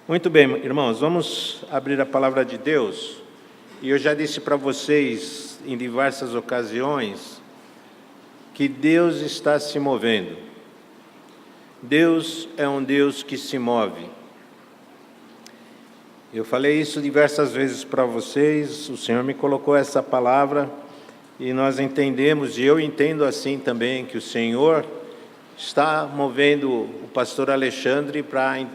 Muito bem, irmãos, vamos abrir a palavra de Deus. E eu já disse para vocês em diversas ocasiões que Deus está se movendo. Deus é um Deus que se move. Eu falei isso diversas vezes para vocês, o Senhor me colocou essa palavra e nós entendemos, e eu entendo assim também, que o Senhor está movendo o pastor Alexandre para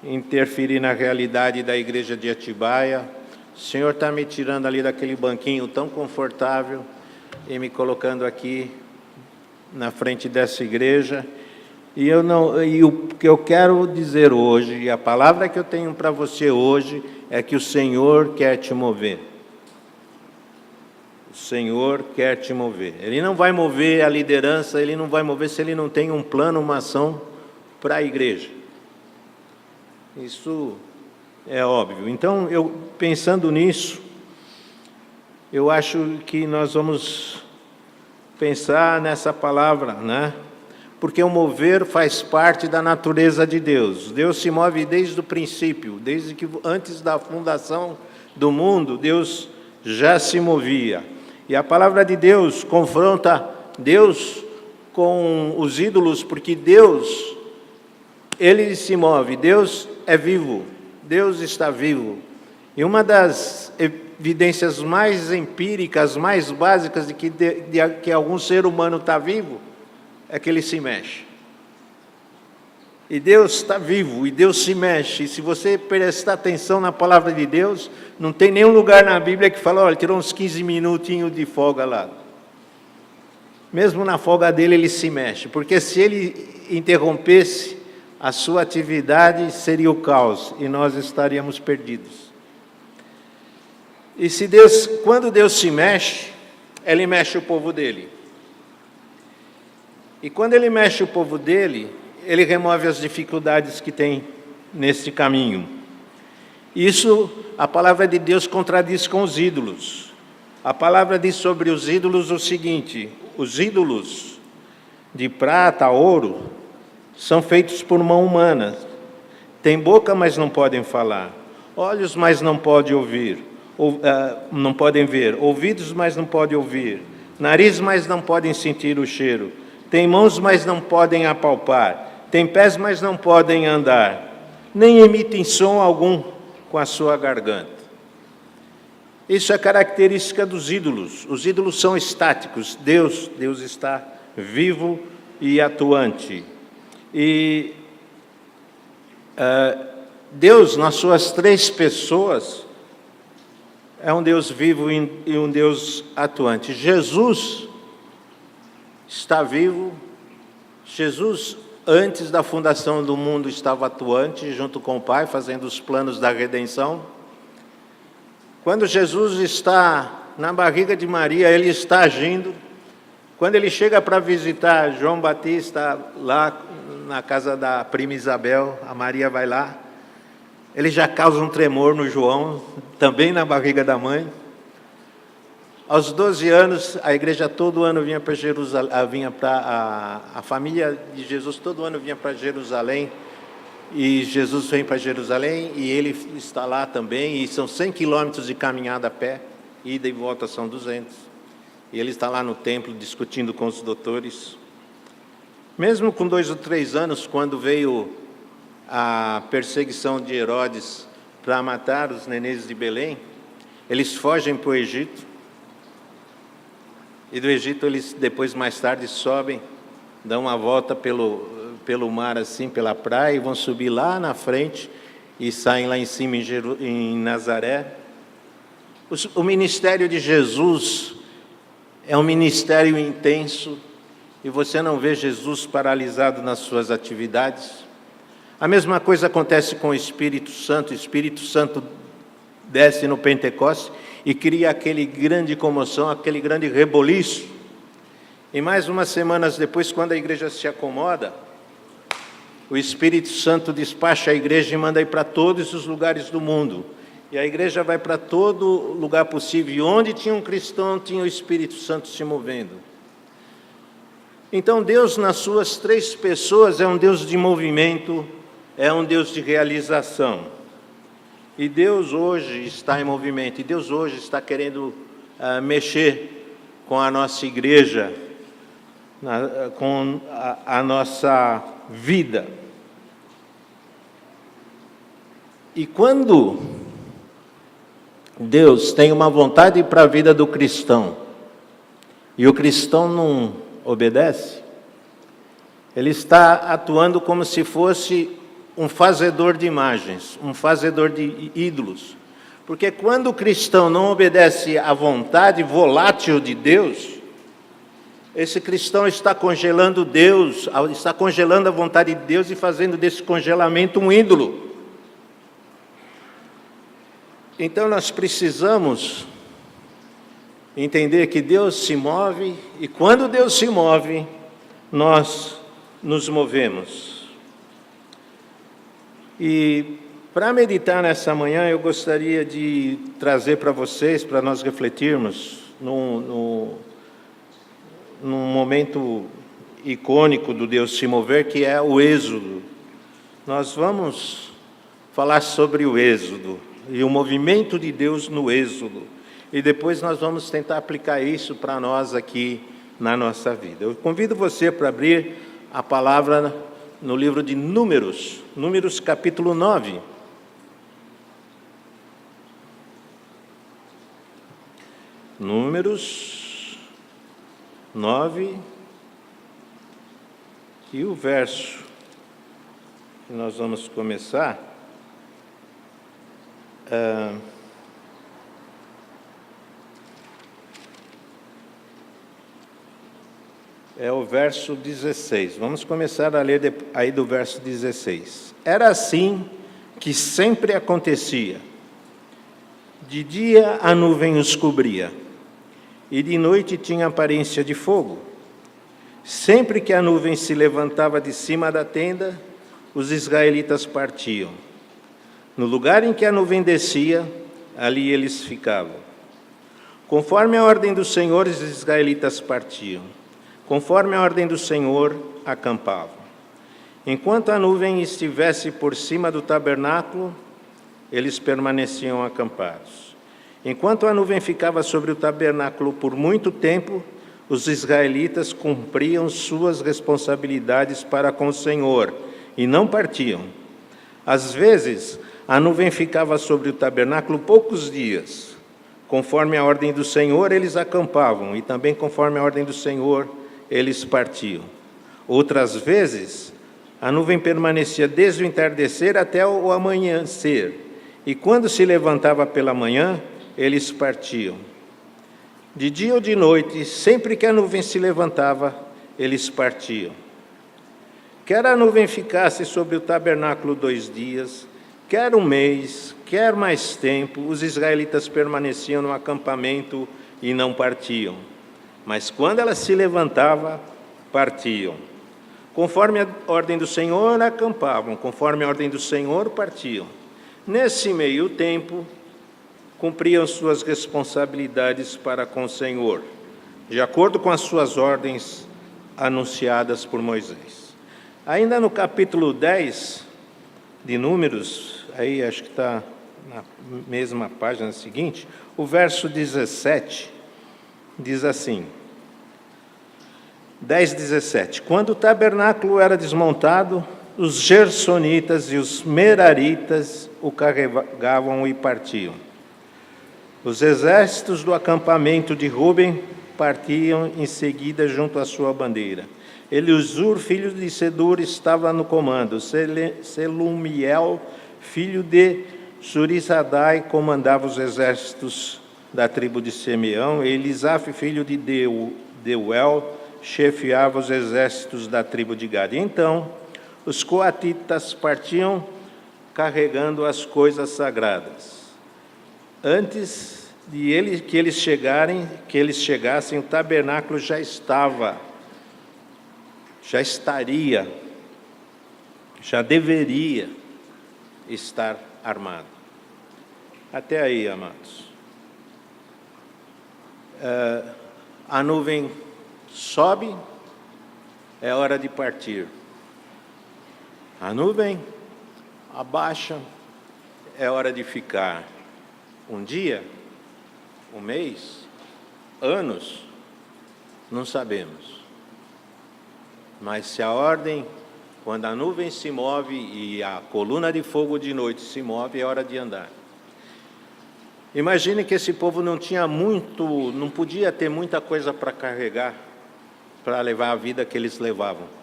interferir na realidade da igreja de Atibaia. O Senhor está me tirando ali daquele banquinho tão confortável e me colocando aqui na frente dessa igreja. E o que eu quero dizer hoje, e a palavra que eu tenho para você hoje, é que o Senhor quer te mover. O Senhor quer te mover. Ele não vai mover a liderança, Ele não vai mover se Ele não tem um plano, uma ação para a igreja. Isso é óbvio. Então, eu pensando nisso, eu acho que nós vamos pensar nessa palavra, né? Porque o mover faz parte da natureza de Deus. Deus se move desde o princípio, desde que antes da fundação do mundo, Deus já se movia. E a palavra de Deus confronta Deus com os ídolos, porque Deus, Ele se move, Deus é vivo, Deus está vivo. E uma das evidências mais empíricas, mais básicas de que algum ser humano está vivo, é que ele se mexe. E Deus está vivo, e Deus se mexe. E se você prestar atenção na palavra de Deus, não tem nenhum lugar na Bíblia que fala, olha, tirou uns 15 minutinhos de folga lá. Mesmo na folga dele, ele se mexe, porque se ele interrompesse a sua atividade, seria o caos, e nós estaríamos perdidos. E quando Deus se mexe, Ele mexe o povo dele. E quando Ele mexe o povo dele, Ele remove as dificuldades que tem nesse caminho. Isso, a palavra de Deus contradiz com os ídolos. A palavra diz sobre os ídolos o seguinte: os ídolos de prata, ouro, são feitos por mão humana. Tem boca, mas não podem falar. Olhos, mas não podem ouvir. Não podem ver. Ouvidos, mas não podem ouvir. Nariz, mas não podem sentir o cheiro. Tem mãos, mas não podem apalpar. Tem pés, mas não podem andar. Nem emitem som algum com a sua garganta. Isso é característica dos ídolos. Os ídolos são estáticos. Deus está vivo e atuante. E Deus, nas suas três pessoas, é um Deus vivo e um Deus atuante. Jesus está vivo. Jesus, antes da fundação do mundo, estava atuante junto com o Pai, fazendo os planos da redenção. Quando Jesus está na barriga de Maria, Ele está agindo. Quando Ele chega para visitar João Batista lá na casa da prima Isabel, a Maria vai lá, Ele já causa um tremor no João, também na barriga da mãe. Aos 12 anos, a igreja todo ano vinha para Jerusalém, a família de Jesus todo ano vinha para Jerusalém, e Jesus vem para Jerusalém, e Ele está lá também, e são 100 quilômetros de caminhada a pé, ida e volta são 200. E Ele está lá no templo discutindo com os doutores. Mesmo com 2 ou 3 anos, quando veio a perseguição de Herodes para matar os nenéns de Belém, eles fogem para o Egito. E do Egito eles depois, mais tarde, sobem, dão uma volta pelo mar, assim, pela praia, e vão subir lá na frente e saem lá em cima em Nazaré. O ministério de Jesus é um ministério intenso, e você não vê Jesus paralisado nas suas atividades. A mesma coisa acontece com o Espírito Santo. O Espírito Santo desce no Pentecostes e cria aquele grande comoção, aquele grande reboliço. E mais umas semanas depois, quando a igreja se acomoda, o Espírito Santo despacha a igreja e manda ir para todos os lugares do mundo. E a igreja vai para todo lugar possível. E onde tinha um cristão, tinha o Espírito Santo se movendo. Então Deus, nas suas três pessoas, é um Deus de movimento, é um Deus de realização. E Deus hoje está em movimento, e Deus hoje está querendo mexer com a nossa igreja, com a nossa vida. E quando Deus tem uma vontade para a vida do cristão, e o cristão não obedece, ele está atuando como se fosse um fazedor de imagens, um fazedor de ídolos. Porque quando o cristão não obedece à vontade volátil de Deus, esse cristão está congelando Deus, está congelando a vontade de Deus e fazendo desse congelamento um ídolo. Então nós precisamos entender que Deus se move, e quando Deus se move, nós nos movemos. E para meditar nessa manhã, eu gostaria de trazer para vocês, para nós refletirmos num momento icônico do Deus se mover, que é o Êxodo. Nós vamos falar sobre o Êxodo e o movimento de Deus no Êxodo. E depois nós vamos tentar aplicar isso para nós aqui na nossa vida. Eu convido você para abrir a palavra no livro de Números, Números capítulo 9. Números 9, e o verso que nós vamos começar é o verso 16. Vamos começar a ler aí do verso 16. Era assim que sempre acontecia. De dia a nuvem os cobria, e de noite tinha aparência de fogo. Sempre que a nuvem se levantava de cima da tenda, os israelitas partiam. No lugar em que a nuvem descia, ali eles ficavam. Conforme a ordem do Senhor, os israelitas partiam. Conforme a ordem do Senhor, acampavam. Enquanto a nuvem estivesse por cima do tabernáculo, eles permaneciam acampados. Enquanto a nuvem ficava sobre o tabernáculo por muito tempo, os israelitas cumpriam suas responsabilidades para com o Senhor e não partiam. Às vezes, a nuvem ficava sobre o tabernáculo poucos dias. Conforme a ordem do Senhor, eles acampavam, e também conforme a ordem do Senhor, eles partiam. Outras vezes, a nuvem permanecia desde o entardecer até o amanhecer, e quando se levantava pela manhã, eles partiam. De dia ou de noite, sempre que a nuvem se levantava, eles partiam. Quer a nuvem ficasse sobre o tabernáculo 2 dias, quer um mês, quer mais tempo, os israelitas permaneciam no acampamento e não partiam. Mas quando ela se levantava, partiam. Conforme a ordem do Senhor, acampavam. Conforme a ordem do Senhor, partiam. Nesse meio tempo, cumpriam suas responsabilidades para com o Senhor, de acordo com as suas ordens anunciadas por Moisés. Ainda no capítulo 10 de Números, aí acho que está na mesma página seguinte, o verso 17 diz assim, 10:17. Quando o tabernáculo era desmontado, os gersonitas e os meraritas o carregavam e partiam. Os exércitos do acampamento de Ruben partiam em seguida junto à sua bandeira. Elisur, filho de Sedur, estava no comando. Selumiel, filho de Surissadai, comandava os exércitos da tribo de Simeão. Elisaf, filho de Deuel, chefiava os exércitos da tribo de Gad. Então, os coatitas partiam carregando as coisas sagradas. Antes de que eles chegassem, o tabernáculo já estaria, já deveria estar armado. Até aí, amados. A nuvem sobe, é hora de partir. A nuvem abaixa, é hora de ficar um dia, um mês, anos, não sabemos. Mas se a ordem, quando a nuvem se move e a coluna de fogo de noite se move, é hora de andar. Imagine que esse povo não podia ter muita coisa para carregar, para levar a vida que eles levavam.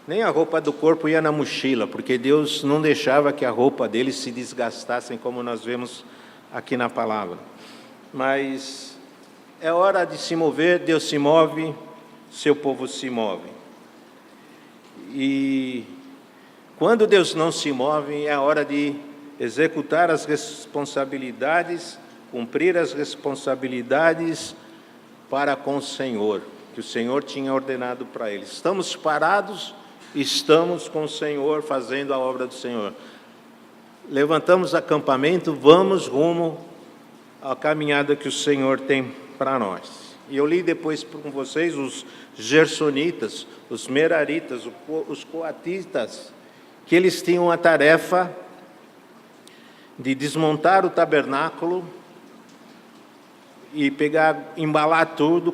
Nem a roupa do corpo ia na mochila, porque Deus não deixava que a roupa deles se desgastassem, como nós vemos aqui na palavra. Mas é hora de se mover, Deus se move, seu povo se move. E quando Deus não se move, é hora de executar as responsabilidades, cumprir as responsabilidades para com o Senhor, que o Senhor tinha ordenado para eles. Estamos parados, estamos com o Senhor, fazendo a obra do Senhor. Levantamos acampamento, vamos rumo à caminhada que o Senhor tem para nós. E eu li depois com vocês os gersonitas, os meraritas, os coatitas, que eles tinham a tarefa de desmontar o tabernáculo e embalar tudo,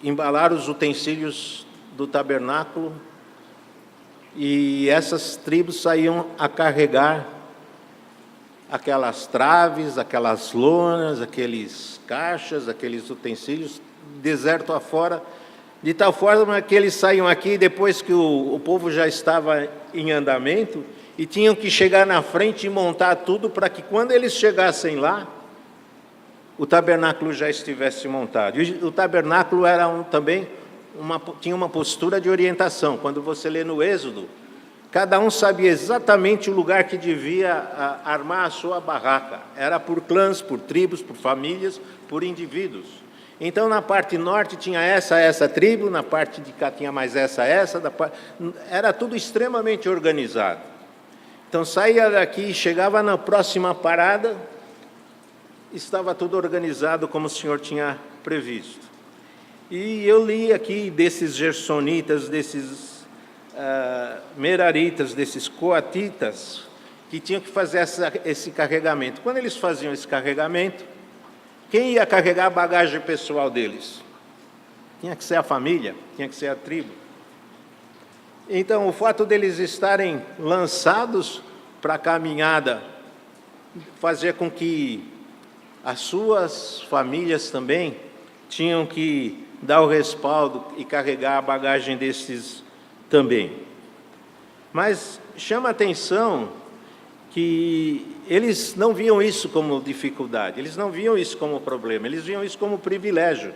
embalar os utensílios do tabernáculo, e essas tribos saíam a carregar aquelas traves, aquelas lonas, aqueles caixas, aqueles utensílios, deserto afora, de tal forma que eles saíam aqui depois que o povo já estava em andamento, e tinham que chegar na frente e montar tudo para que quando eles chegassem lá, o tabernáculo já estivesse montado. E o tabernáculo era tinha uma postura de orientação. Quando você lê no Êxodo, cada um sabia exatamente o lugar que devia armar a sua barraca. Era por clãs, por tribos, por famílias, por indivíduos. Então, na parte norte tinha essa tribo, na parte de cá tinha mais essa. Era tudo extremamente organizado. Então, saía daqui, chegava na próxima parada, estava tudo organizado como o Senhor tinha previsto. E eu li aqui desses gersonitas, desses meraritas, desses coatitas, que tinham que fazer esse carregamento. Quando eles faziam esse carregamento, quem ia carregar a bagagem pessoal deles? Tinha que ser a família, tinha que ser a tribo. Então, o fato deles estarem lançados para a caminhada fazia com que as suas famílias também tinham que dar o respaldo e carregar a bagagem desses também. Mas chama a atenção que eles não viam isso como dificuldade, eles não viam isso como problema, eles viam isso como privilégio.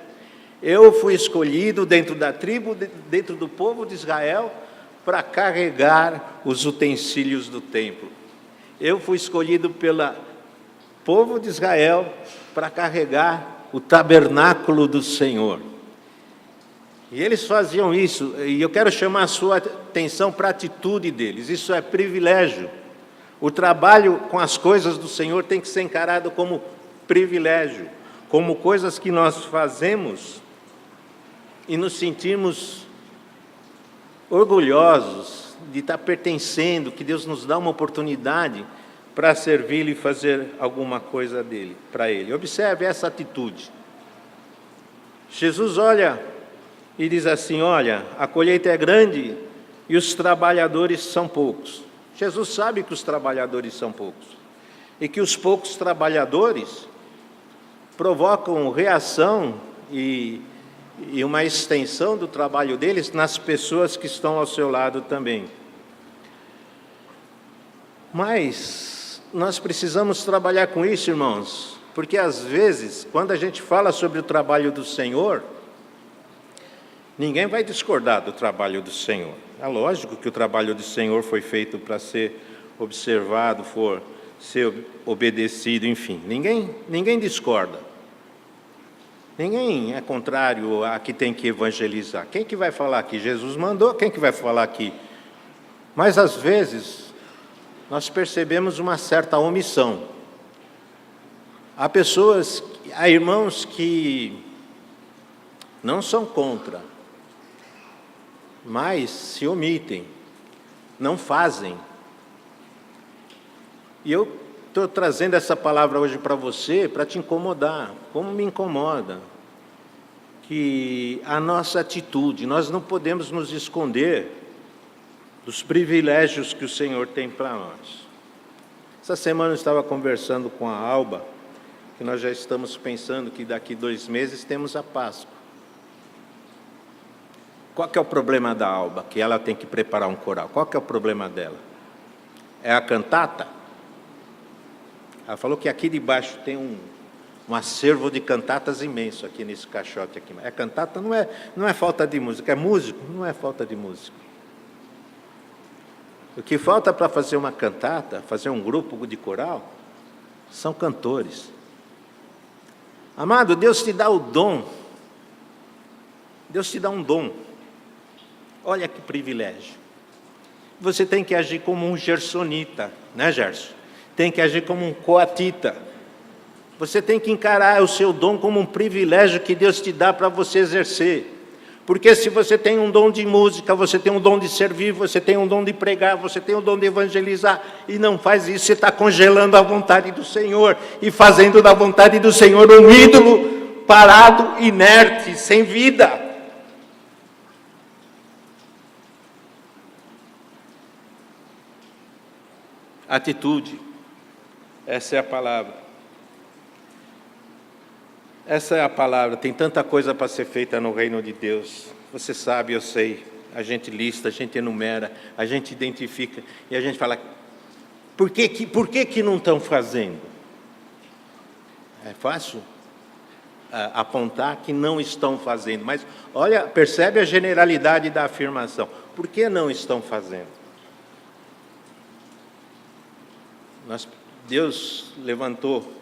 Eu fui escolhido dentro da tribo, dentro do povo de Israel, para carregar os utensílios do templo. Eu fui escolhido pelo povo de Israel para carregar o tabernáculo do Senhor. E eles faziam isso, e eu quero chamar a sua atenção para a atitude deles. Isso é privilégio. O trabalho com as coisas do Senhor tem que ser encarado como privilégio, como coisas que nós fazemos e nos sentimos orgulhosos de estar pertencendo, que Deus nos dá uma oportunidade para servi-lo e fazer alguma coisa para Ele. Observe essa atitude. Jesus olha e diz assim: olha, a colheita é grande e os trabalhadores são poucos. Jesus sabe que os trabalhadores são poucos e que os poucos trabalhadores provocam reação e uma extensão do trabalho deles nas pessoas que estão ao seu lado também. Mas nós precisamos trabalhar com isso, irmãos, porque às vezes, quando a gente fala sobre o trabalho do Senhor, ninguém vai discordar do trabalho do Senhor. É lógico que o trabalho do Senhor foi feito para ser observado, ser obedecido, enfim. Ninguém discorda. Ninguém é contrário a que tem que evangelizar. Quem que vai falar aqui? Jesus mandou, quem que vai falar aqui? Mas às vezes nós percebemos uma certa omissão. Há irmãos que não são contra, mas se omitem, não fazem. E eu estou trazendo essa palavra hoje para você, para te incomodar, como me incomoda, que a nossa atitude, nós não podemos nos esconder dos privilégios que o Senhor tem para nós. Essa semana eu estava conversando com a Alba, que nós já estamos pensando que daqui 2 meses temos a Páscoa. Qual que é o problema da Alba? Que ela tem que preparar um coral. Qual que é o problema dela? É a cantata? Ela falou que aqui debaixo tem um acervo de cantatas imenso aqui nesse caixote aqui. É cantata, não é falta de música. É músico? Não é falta de música. O que falta para fazer uma cantata, fazer um grupo de coral, são cantores. Amado, Deus te dá o dom. Deus te dá um dom. Olha que privilégio. Você tem que agir como um gersonita, né, Gerson? Tem que agir como um coatita. Você tem que encarar o seu dom como um privilégio que Deus te dá para você exercer. Porque se você tem um dom de música, você tem um dom de servir, você tem um dom de pregar, você tem um dom de evangelizar, e não faz isso, você está congelando a vontade do Senhor, e fazendo da vontade do Senhor um ídolo parado, inerte, sem vida. Atitude, essa é a palavra. Essa é a palavra. Tem tanta coisa para ser feita no reino de Deus. Você sabe, eu sei. A gente lista, a gente enumera, a gente identifica e a gente fala: por que não estão fazendo? É fácil apontar que não estão fazendo, mas olha, percebe a generalidade da afirmação. Por que não estão fazendo? Deus levantou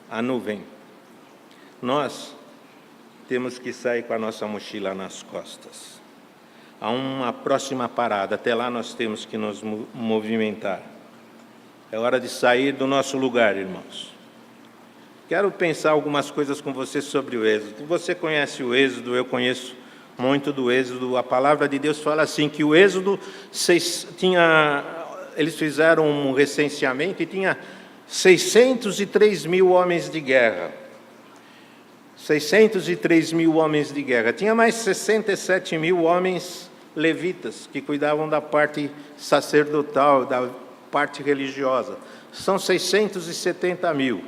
a nuvem. Nós temos que sair com a nossa mochila nas costas. Há uma próxima parada, até lá nós temos que nos movimentar. É hora de sair do nosso lugar, irmãos. Quero pensar algumas coisas com você sobre o Êxodo. Você conhece o Êxodo, eu conheço muito do Êxodo. A palavra de Deus fala assim, que o Êxodo eles fizeram um recenseamento e tinha 603 mil homens de guerra. 603 mil homens de guerra. Tinha mais 67 mil homens levitas, que cuidavam da parte sacerdotal, da parte religiosa. São 670 mil.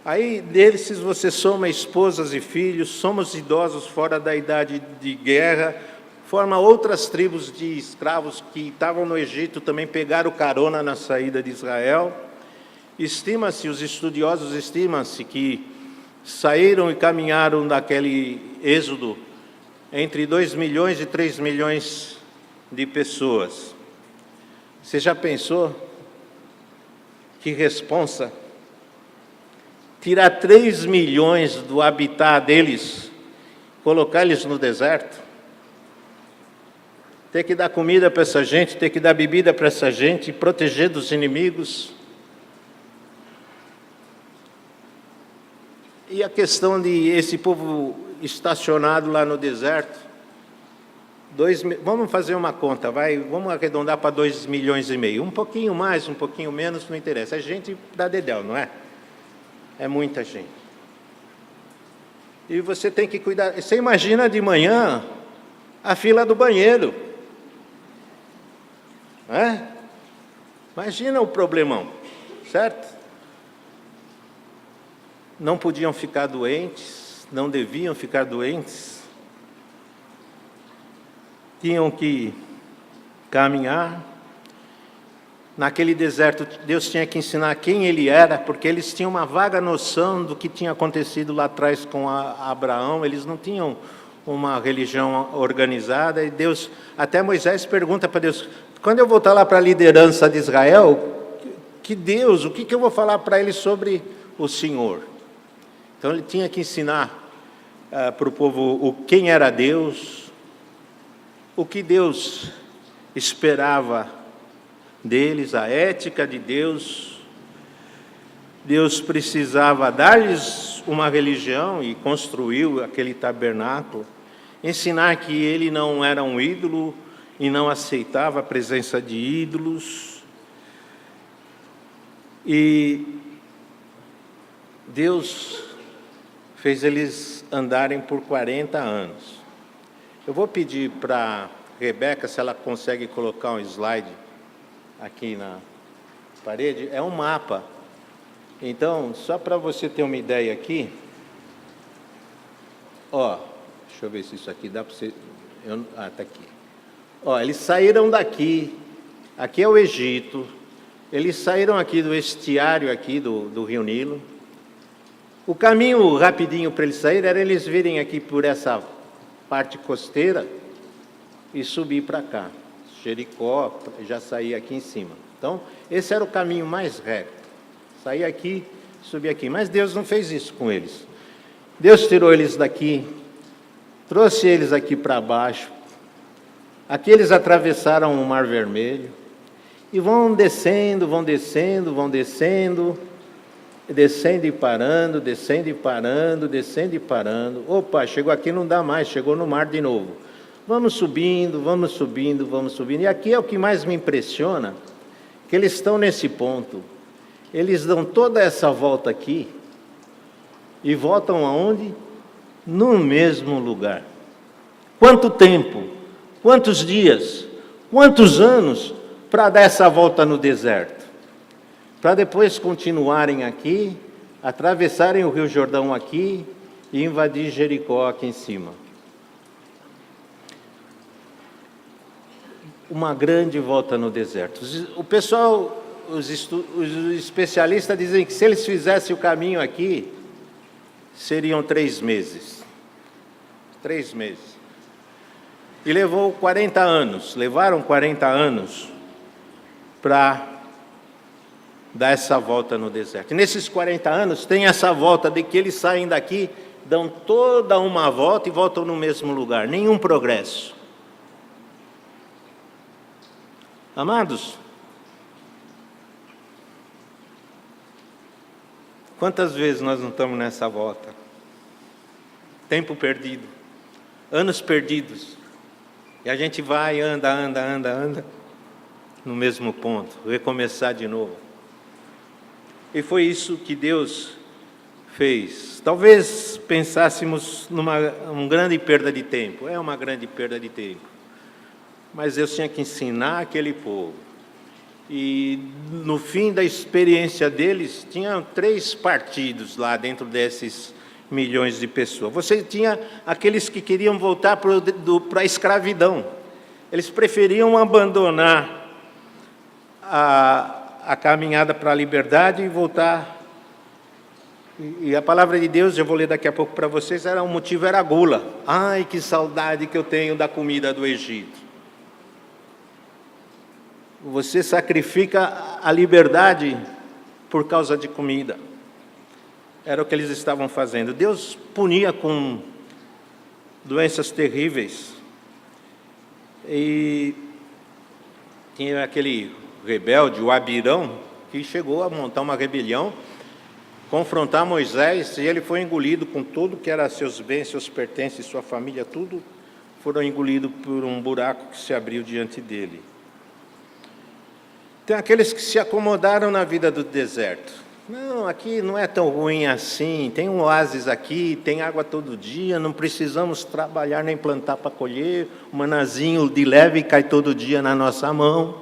Aí, desses, você soma esposas e filhos, somos idosos fora da idade de guerra, forma outras tribos de escravos que estavam no Egito, também pegaram carona na saída de Israel. Estima-se, os estudiosos estimam-se que saíram e caminharam daquele êxodo entre 2 milhões e 3 milhões de pessoas. Você já pensou? Que responsa? Tirar 3 milhões do habitat deles, colocar eles no deserto? Ter que dar comida para essa gente, ter que dar bebida para essa gente, proteger dos inimigos. E a questão de esse povo estacionado lá no deserto, vamos fazer uma conta, vamos arredondar para 2 milhões e meio. Um pouquinho mais, um pouquinho menos, não interessa. É gente da dedéu, não é? É muita gente. E você tem que cuidar. Você imagina de manhã a fila do banheiro. Não é? Imagina o problemão, certo? Não podiam ficar doentes, não deviam ficar doentes, tinham que caminhar. Naquele deserto, Deus tinha que ensinar quem Ele era, porque eles tinham uma vaga noção do que tinha acontecido lá atrás com Abraão, eles não tinham uma religião organizada, e Deus, até Moisés pergunta para Deus: quando eu voltar lá para a liderança de Israel, que Deus, o que eu vou falar para eles sobre o Senhor? Então ele tinha que ensinar para o povo quem era Deus, o que Deus esperava deles, a ética de Deus. Deus precisava dar-lhes uma religião e construiu aquele tabernáculo, ensinar que ele não era um ídolo e não aceitava a presença de ídolos. E Deus fez eles andarem por 40 anos. Eu vou pedir para Rebeca se ela consegue colocar um slide aqui na parede. É um mapa. Então, só para você ter uma ideia aqui, ó, deixa eu ver se isso aqui dá para você... tá aqui. Ó, eles saíram daqui, aqui é o Egito, eles saíram aqui do estiário aqui do Rio Nilo. O caminho rapidinho para eles saírem era eles virem aqui por essa parte costeira e subir para cá. Jericó, já saía aqui em cima. Então, esse era o caminho mais reto. Sair aqui, subir aqui. Mas Deus não fez isso com eles. Deus tirou eles daqui, trouxe eles aqui para baixo. Aqui eles atravessaram o Mar Vermelho e vão descendo, vão descendo, vão descendo, descendo e parando, descendo e parando, descendo e parando. Opa, chegou aqui, não dá mais, chegou no mar de novo. Vamos subindo, vamos subindo, vamos subindo. E aqui é o que mais me impressiona, que eles estão nesse ponto. Eles dão toda essa volta aqui e voltam aonde? No mesmo lugar. Quanto tempo? Quantos dias? Quantos anos para dar essa volta no deserto? Para depois continuarem aqui, atravessarem o Rio Jordão aqui e invadir Jericó aqui em cima. Uma grande volta no deserto. O pessoal, os especialistas dizem que se eles fizessem o caminho aqui, seriam 3 meses. 3 meses. E levou 40 anos, levaram 40 anos para dar essa volta no deserto. E nesses 40 anos tem essa volta de que eles saem daqui, dão toda uma volta e voltam no mesmo lugar. Nenhum progresso. Amados, quantas vezes nós não estamos nessa volta? Tempo perdido, anos perdidos, e a gente vai, anda, no mesmo ponto, recomeçar de novo. E foi isso que Deus fez. Talvez pensássemos numa grande perda de tempo, é uma grande perda de tempo. Mas Deus tinha que ensinar aquele povo. E no fim da experiência deles, tinham 3 partidos lá dentro desses milhões de pessoas. Você tinha aqueles que queriam voltar para a escravidão. Eles preferiam abandonar a caminhada para a liberdade e voltar. E a palavra de Deus, eu vou ler daqui a pouco para vocês, o motivo era a gula. Ai, que saudade que eu tenho da comida do Egito. Você sacrifica a liberdade por causa de comida. Era o que eles estavam fazendo. Deus punia com doenças terríveis. E tinha aquele rebelde, o Abirão, que chegou a montar uma rebelião, confrontar Moisés, e ele foi engolido com tudo que era seus bens, seus pertences, sua família, tudo foram engolidos por um buraco que se abriu diante dele. Tem aqueles que se acomodaram na vida do deserto. Não, aqui não é tão ruim assim, tem um oásis aqui, tem água todo dia, não precisamos trabalhar nem plantar para colher, o manazinho de leve cai todo dia na nossa mão.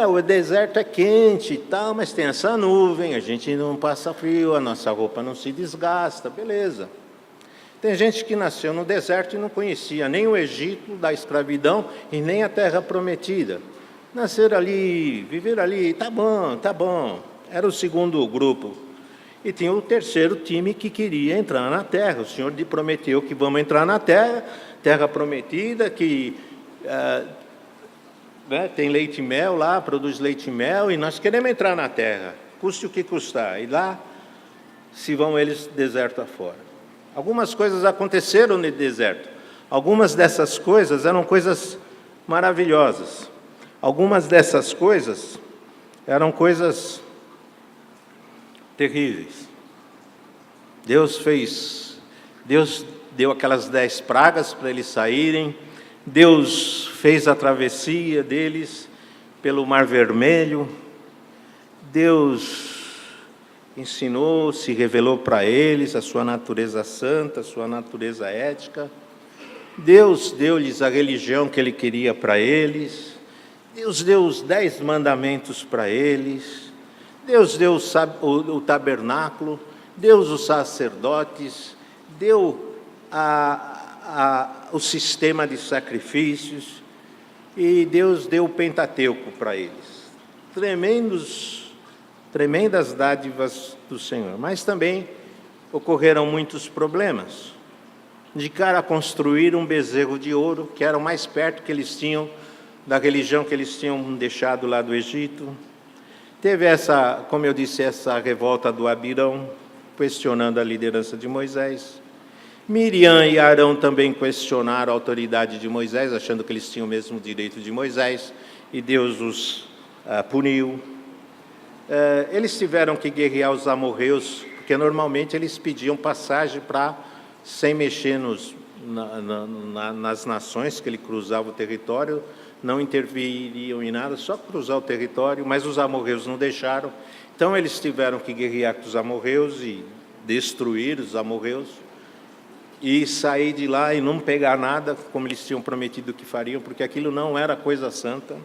O deserto é quente e tal, mas tem essa nuvem, a gente não passa frio, a nossa roupa não se desgasta, beleza. Tem gente que nasceu no deserto e não conhecia nem o Egito da escravidão e nem a terra prometida. Nascer ali, viver ali, tá bom. Era o segundo grupo. E tinha o terceiro time que queria entrar na terra. O Senhor prometeu que vamos entrar na terra, terra prometida, que tem leite e mel lá, produz leite e mel, e nós queremos entrar na terra, custe o que custar. E lá se vão eles deserto afora. Algumas coisas aconteceram no deserto. Algumas dessas coisas eram coisas maravilhosas. Algumas dessas coisas eram coisas terríveis. Deus deu aquelas 10 pragas para eles saírem. Deus fez a travessia deles pelo Mar Vermelho. Deus ensinou, se revelou para eles a sua natureza santa, a sua natureza ética. Deus deu-lhes a religião que Ele queria para eles. Deus deu os 10 mandamentos para eles. Deus deu o tabernáculo. Deus os sacerdotes. Deu o sistema de sacrifícios. E Deus deu o Pentateuco para eles. Tremendas dádivas do Senhor. Mas também ocorreram muitos problemas. De cara a construir um bezerro de ouro, que era o mais perto que eles tinham da religião que eles tinham deixado lá do Egito. Teve como eu disse, essa revolta do Abirão, questionando a liderança de Moisés. Miriam e Arão também questionaram a autoridade de Moisés, achando que eles tinham o mesmo direito de Moisés, e Deus os puniu. Eles tiveram que guerrear os amorreus, porque normalmente eles pediam passagem sem mexer nas nações que ele cruzava o território, não interviriam em nada, só cruzar o território, mas os amorreus não deixaram. Então eles tiveram que guerrear com os amorreus e destruir os amorreus, e sair de lá e não pegar nada, como eles tinham prometido que fariam, porque aquilo não era coisa santa.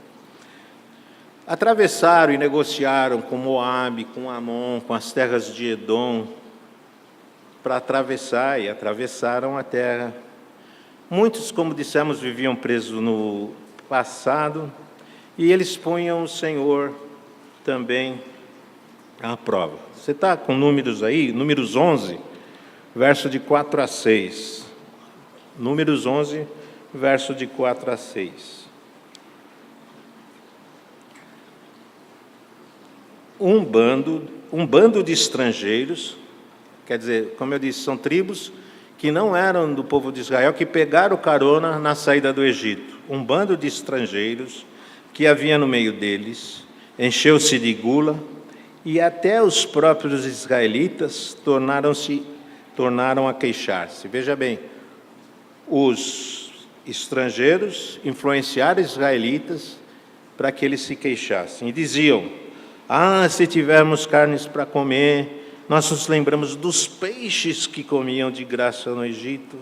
Atravessaram e negociaram com Moabe, com Amon, com as terras de Edom, para atravessar, e atravessaram a terra. Muitos, como dissemos, viviam presos no passado, e eles punham o Senhor também à prova. Você está com números aí? Números 11, verso de 4 a 6. Números 11, verso de 4 a 6. Um bando de estrangeiros, quer dizer, como eu disse, são tribos que não eram do povo de Israel, que pegaram carona na saída do Egito. Um bando de estrangeiros que havia no meio deles, encheu-se de gula, e até os próprios israelitas tornaram a queixar-se. Veja bem, os estrangeiros influenciaram os israelitas para que eles se queixassem. E diziam: se tivermos carnes para comer, nós nos lembramos dos peixes que comiam de graça no Egito,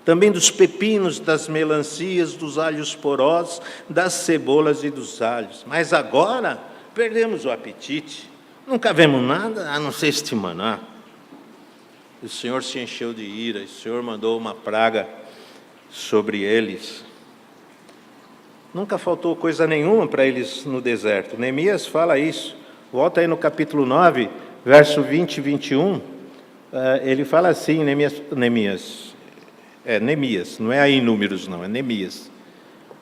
também dos pepinos, das melancias, dos alhos porós, das cebolas e dos alhos. Mas agora perdemos o apetite, nunca vemos nada a não ser este maná. O Senhor se encheu de ira, o Senhor mandou uma praga sobre eles. Nunca faltou coisa nenhuma para eles no deserto. Neemias fala isso. Volta aí no capítulo 9, verso 20 e 21. Ele fala assim, Neemias, não é aí em Números não, é Neemias.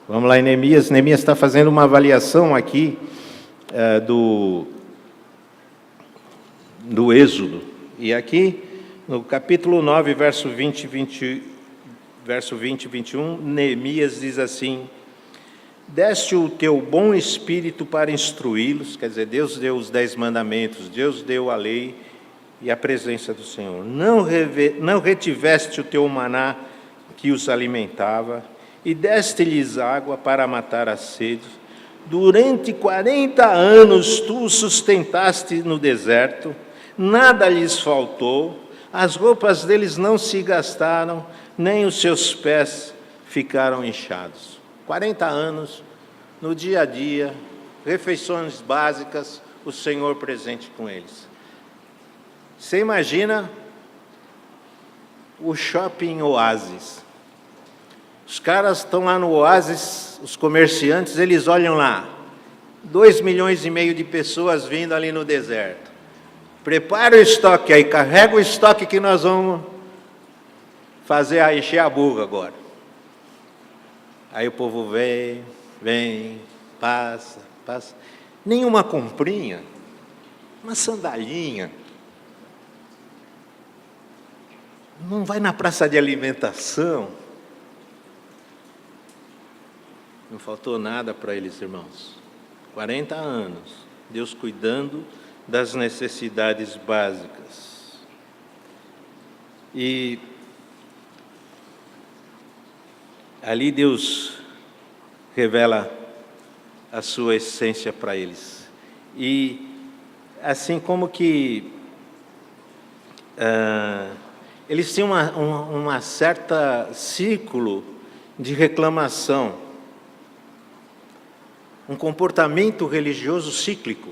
Vamos lá em Neemias. Neemias está fazendo uma avaliação aqui do Êxodo. E aqui, no capítulo 9, verso 20 e 21, Neemias diz assim: deste o teu bom espírito para instruí-los, quer dizer, Deus deu os 10 mandamentos, Deus deu a lei e a presença do Senhor. Não retiveste o teu maná que os alimentava, e deste-lhes água para matar a sede. Durante 40 anos tu os sustentaste no deserto, nada lhes faltou, as roupas deles não se gastaram, nem os seus pés ficaram inchados. 40 anos, no dia a dia, refeições básicas, o Senhor presente com eles. Você imagina o shopping Oasis. Os caras estão lá no Oasis, os comerciantes, eles olham lá, 2,5 milhões de pessoas vindo ali no deserto. Prepara o estoque aí, carrega o estoque que nós vamos fazer encher a burra agora. Aí o povo vem, passa. Nenhuma comprinha, uma sandalinha. Não vai na praça de alimentação. Não faltou nada para eles, irmãos. 40 anos, Deus cuidando das necessidades básicas. E ali Deus revela a sua essência para eles. E assim como que eles tinham uma certa círculo de reclamação, um comportamento religioso cíclico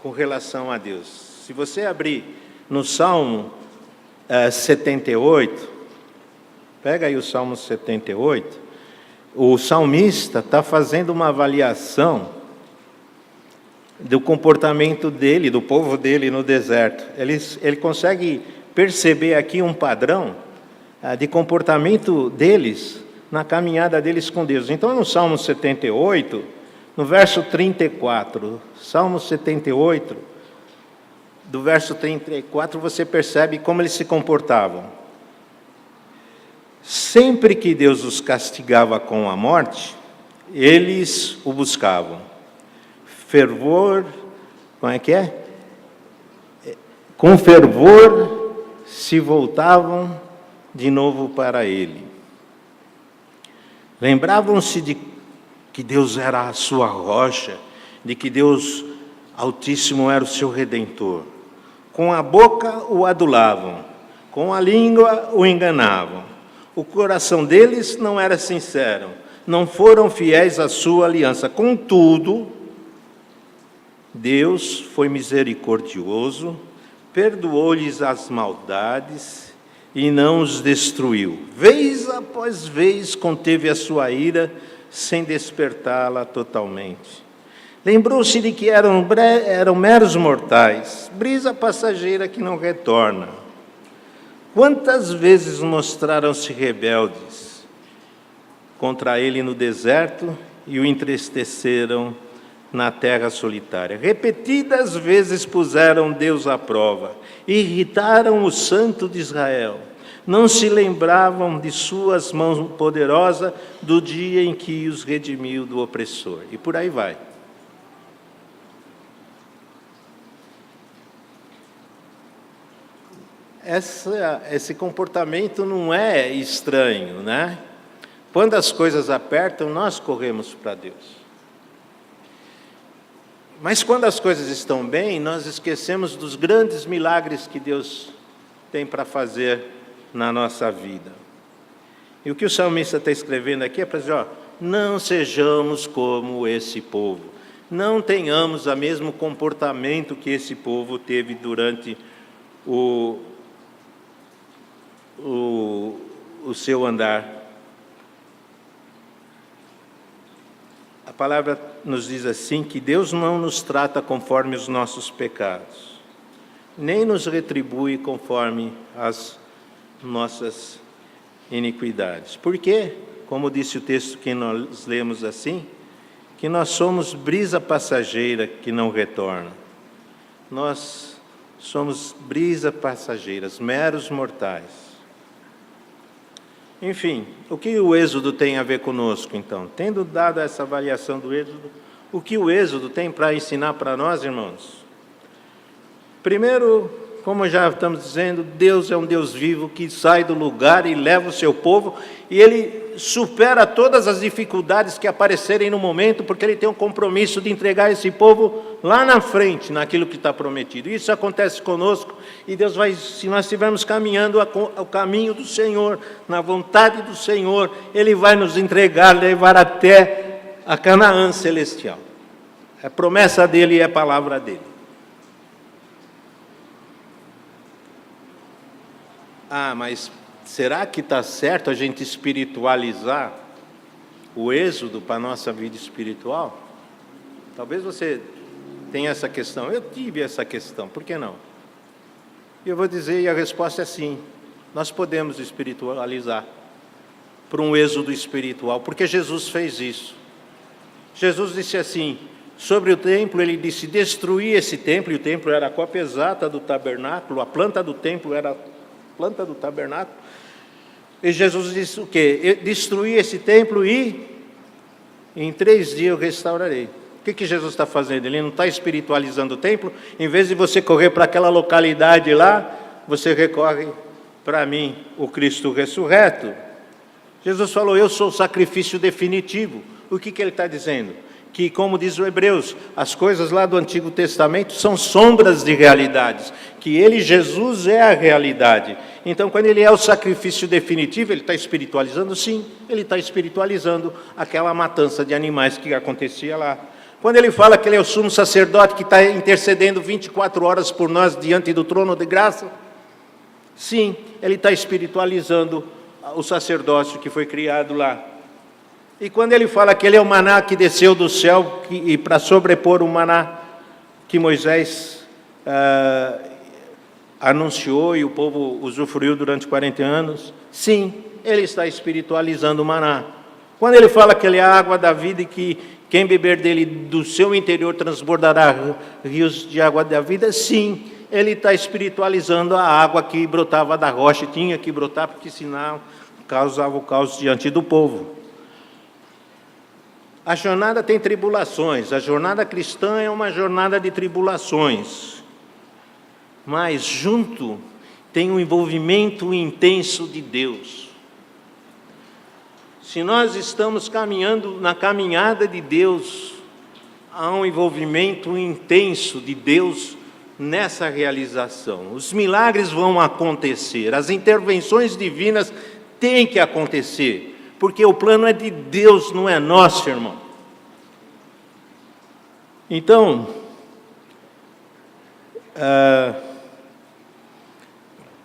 com relação a Deus. Se você abrir no Salmo 78, pega aí o Salmo 78, o salmista está fazendo uma avaliação do comportamento dele, do povo dele no deserto. Ele consegue perceber aqui um padrão de comportamento deles na caminhada deles com Deus. Então, no Salmo 78, no verso 34, Salmo 78, do verso 34, você percebe como eles se comportavam. Sempre que Deus os castigava com a morte, eles o buscavam. Fervor, como é que é? Com fervor se voltavam de novo para Ele. Lembravam-se de que Deus era a sua rocha, de que Deus Altíssimo era o seu Redentor. Com a boca o adulavam, com a língua o enganavam. O coração deles não era sincero, não foram fiéis à sua aliança. Contudo, Deus foi misericordioso, perdoou-lhes as maldades e não os destruiu. Vez após vez conteve a sua ira, sem despertá-la totalmente. Lembrou-se de que eram meros mortais, brisa passageira que não retorna. Quantas vezes mostraram-se rebeldes contra ele no deserto e o entristeceram na terra solitária. Repetidas vezes puseram Deus à prova, irritaram o Santo de Israel. Não se lembravam de suas mãos poderosas do dia em que os redimiu do opressor. E por aí vai. Esse comportamento não é estranho, né? Quando as coisas apertam, nós corremos para Deus. Mas quando as coisas estão bem, nós esquecemos dos grandes milagres que Deus tem para fazer na nossa vida. E o que o salmista está escrevendo aqui é para dizer, não sejamos como esse povo. Não tenhamos o mesmo comportamento que esse povo teve durante o seu andar. A palavra nos diz assim, que Deus não nos trata conforme os nossos pecados, nem nos retribui conforme as nossas iniquidades. Por quê? Como disse o texto que nós lemos assim, que nós somos brisa passageira que não retorna. Nós somos brisa passageiras, meros mortais. Enfim, o que o Êxodo tem a ver conosco, então? Tendo dado essa avaliação do Êxodo, o que o Êxodo tem para ensinar para nós, irmãos? Primeiro, como já estamos dizendo, Deus é um Deus vivo que sai do lugar e leva o seu povo, e Ele supera todas as dificuldades que aparecerem no momento, porque Ele tem um compromisso de entregar esse povo lá na frente, naquilo que está prometido. Isso acontece conosco, e Deus vai, se nós estivermos caminhando ao caminho do Senhor, na vontade do Senhor, Ele vai nos entregar, levar até a Canaã celestial. É promessa dEle e é palavra dEle. Mas será que está certo a gente espiritualizar o Êxodo para a nossa vida espiritual? Talvez você tenha essa questão. Eu tive essa questão, por que não? E eu vou dizer, e a resposta é sim. Nós podemos espiritualizar para um Êxodo espiritual, porque Jesus fez isso. Jesus disse assim, sobre o templo, Ele disse, destruir esse templo, e o templo era a cópia exata do tabernáculo, a planta do templo era planta do tabernáculo, e Jesus disse o quê? Destruir esse templo e em 3 dias eu restaurarei. O que Jesus está fazendo? Ele não está espiritualizando o templo. Em vez de você correr para aquela localidade lá, você recorre para mim, o Cristo ressurreto. Jesus falou, eu sou o sacrifício definitivo. O que Ele está dizendo? que, como diz o Hebreus, as coisas lá do Antigo Testamento são sombras de realidades, que ele, Jesus, é a realidade. Então, quando ele é o sacrifício definitivo, ele está espiritualizando? Sim, ele está espiritualizando aquela matança de animais que acontecia lá. Quando ele fala que ele é o sumo sacerdote que está intercedendo 24 horas por nós diante do trono de graça, sim, ele está espiritualizando o sacerdócio que foi criado lá. E quando ele fala que ele é o maná que desceu do céu e para sobrepor o maná que Moisés anunciou e o povo usufruiu durante 40 anos, sim, ele está espiritualizando o maná. Quando ele fala que ele é a água da vida e que quem beber dele do seu interior transbordará rios de água da vida, sim, ele está espiritualizando a água que brotava da rocha e tinha que brotar, porque senão causava o caos diante do povo. A jornada tem tribulações, a jornada cristã é uma jornada de tribulações, mas junto tem um envolvimento intenso de Deus. Se nós estamos caminhando na caminhada de Deus, há um envolvimento intenso de Deus nessa realização. Os milagres vão acontecer, as intervenções divinas têm que acontecer, porque o plano é de Deus, não é nosso, irmão. Então,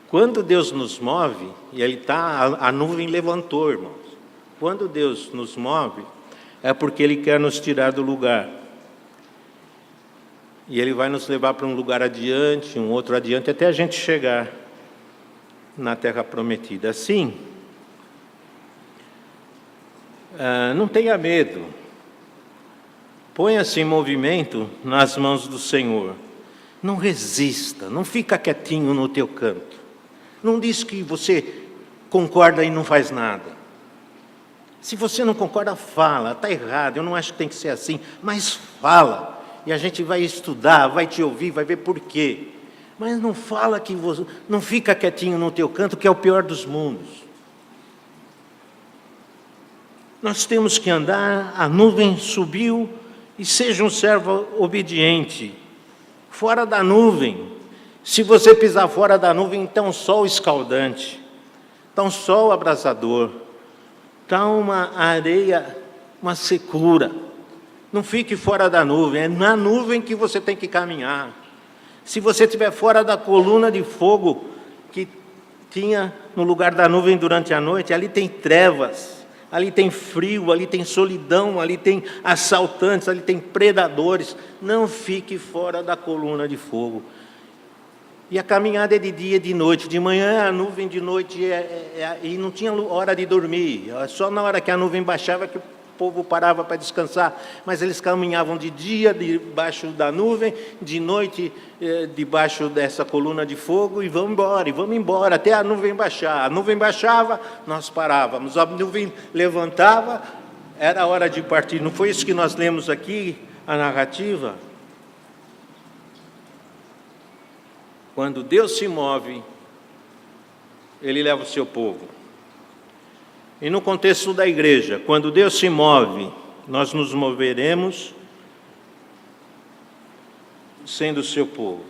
quando Deus nos move, e aí está, a nuvem levantou, irmãos. Quando Deus nos move, é porque Ele quer nos tirar do lugar. E Ele vai nos levar para um lugar adiante, um outro adiante, até a gente chegar na terra prometida. Assim, não tenha medo. Ponha-se em movimento nas mãos do Senhor. Não resista, não fica quietinho no teu canto. Não diz que você concorda e não faz nada. Se você não concorda, fala. Está errado, eu não acho que tem que ser assim, mas fala. E a gente vai estudar, vai te ouvir, vai ver por quê. Mas não fala que você... Não fica quietinho no teu canto, que é o pior dos mundos. Nós temos que andar, a nuvem subiu, e seja um servo obediente. Fora da nuvem. Se você pisar fora da nuvem, está um sol escaldante, está um sol abrasador, está uma areia, uma secura. Não fique fora da nuvem, é na nuvem que você tem que caminhar. Se você estiver fora da coluna de fogo que tinha no lugar da nuvem durante a noite, ali tem trevas, ali tem frio, ali tem solidão, ali tem assaltantes, ali tem predadores. Não fique fora da coluna de fogo. E a caminhada é de dia e de noite. De manhã a nuvem, de noite e não tinha hora de dormir. Só na hora que a nuvem baixava que o povo parava para descansar. Mas eles caminhavam de dia debaixo da nuvem, de noite debaixo dessa coluna de fogo e vamos embora até a nuvem baixar. A nuvem baixava, nós parávamos. A nuvem levantava, era hora de partir. Não foi isso que nós lemos aqui, a narrativa? Quando Deus se move, Ele leva o seu povo. E no contexto da igreja, quando Deus se move, nós nos moveremos sendo o seu povo.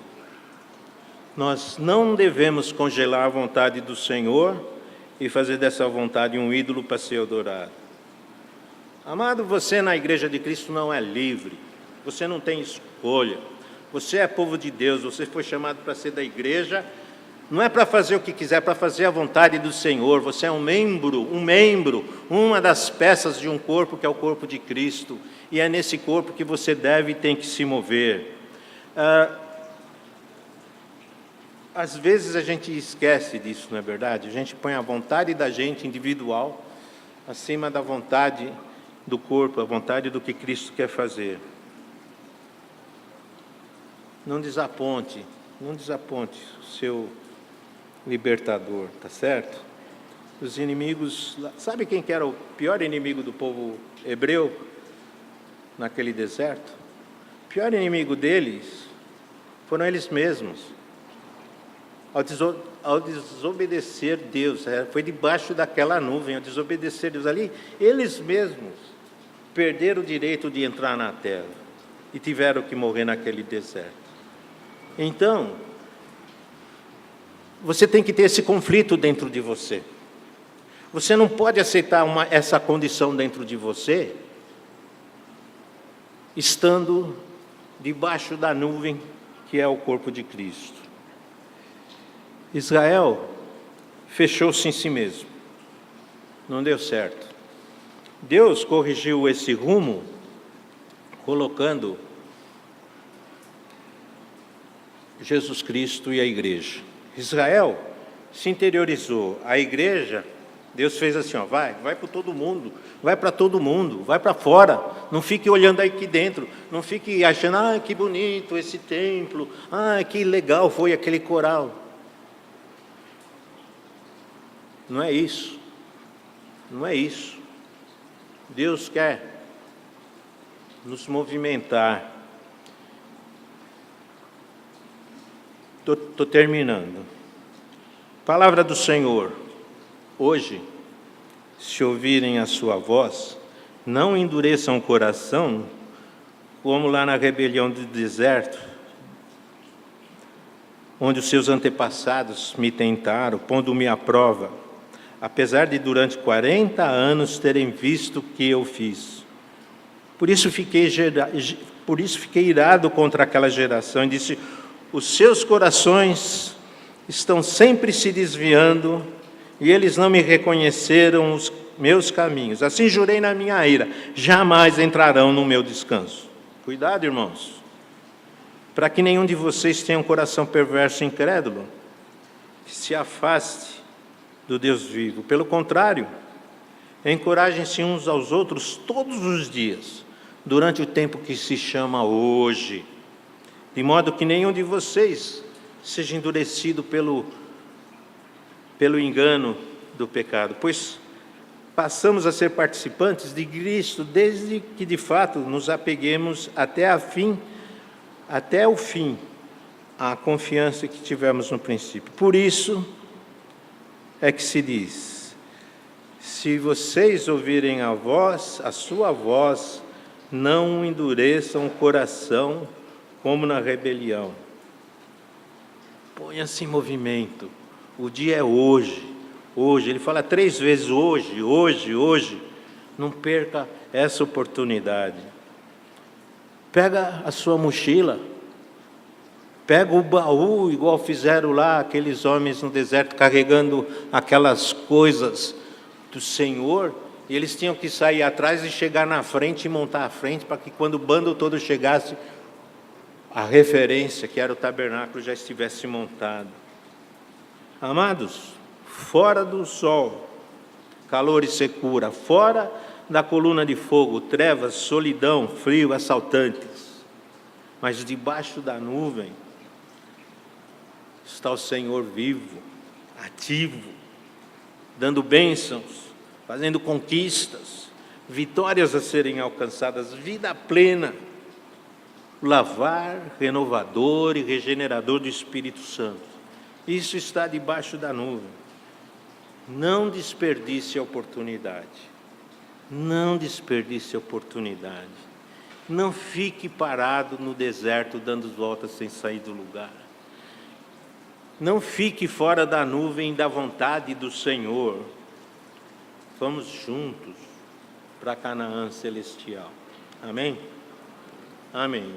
Nós não devemos congelar a vontade do Senhor e fazer dessa vontade um ídolo para ser adorado. Amado, você na igreja de Cristo não é livre, você não tem escolha. Você é povo de Deus, você foi chamado para ser da igreja, não é para fazer o que quiser, é para fazer a vontade do Senhor. Você é um membro, uma das peças de um corpo que é o corpo de Cristo, e é nesse corpo que você deve e tem que se mover. Às vezes a gente esquece disso, não é verdade? A gente põe a vontade da gente individual acima da vontade do corpo, a vontade do que Cristo quer fazer. Não desaponte o seu libertador, tá certo? Os inimigos, sabe quem que era o pior inimigo do povo hebreu naquele deserto? O pior inimigo deles foram eles mesmos. Ao desobedecer Deus, foi debaixo daquela nuvem, ao desobedecer Deus ali, eles mesmos perderam o direito de entrar na terra e tiveram que morrer naquele deserto. Então, você tem que ter esse conflito dentro de você. Você não pode aceitar essa condição dentro de você, estando debaixo da nuvem, que é o corpo de Cristo. Israel fechou-se em si mesmo. Não deu certo. Deus corrigiu esse rumo, colocando Jesus Cristo e a igreja. Israel se interiorizou. A igreja, Deus fez assim, ó, vai para todo mundo, vai para todo mundo, vai para fora, não fique olhando aqui dentro, não fique achando, que bonito esse templo, que legal foi aquele coral. Não é isso, não é isso. Deus quer nos movimentar. Estou terminando. Palavra do Senhor. Hoje, se ouvirem a sua voz, não endureçam o coração, como lá na rebelião do deserto, onde os seus antepassados me tentaram, pondo-me à prova, apesar de durante 40 anos terem visto o que eu fiz. Por isso fiquei irado contra aquela geração e disse: os seus corações estão sempre se desviando e eles não me reconheceram os meus caminhos. Assim jurei na minha ira, jamais entrarão no meu descanso. Cuidado, irmãos, para que nenhum de vocês tenha um coração perverso e incrédulo, que se afaste do Deus vivo. Pelo contrário, encorajem-se uns aos outros todos os dias, durante o tempo que se chama hoje, de modo que nenhum de vocês seja endurecido pelo engano do pecado, pois passamos a ser participantes de Cristo desde que de fato nos apeguemos até o fim, à confiança que tivemos no princípio. Por isso é que se diz: se vocês ouvirem a sua voz, não endureçam o coração como na rebelião. Ponha-se em movimento. O dia é hoje. Hoje. Ele fala 3 vezes hoje, hoje, hoje. Não perca essa oportunidade. Pega a sua mochila. Pega o baú, igual fizeram lá aqueles homens no deserto, carregando aquelas coisas do Senhor. E eles tinham que sair atrás e chegar na frente e montar à frente, para que quando o bando todo chegasse, a referência, que era o tabernáculo, já estivesse montado. Amados, fora do sol, calor e secura, fora da coluna de fogo, trevas, solidão, frio, assaltantes, mas debaixo da nuvem está o Senhor vivo, ativo, dando bênçãos, fazendo conquistas, vitórias a serem alcançadas, vida plena, lavar, renovador e regenerador do Espírito Santo. Isso está debaixo da nuvem. Não desperdice a oportunidade. Não desperdice a oportunidade. Não fique parado no deserto dando voltas sem sair do lugar. Não fique fora da nuvem da vontade do Senhor. Vamos juntos para Canaã celestial. Amém? Amém.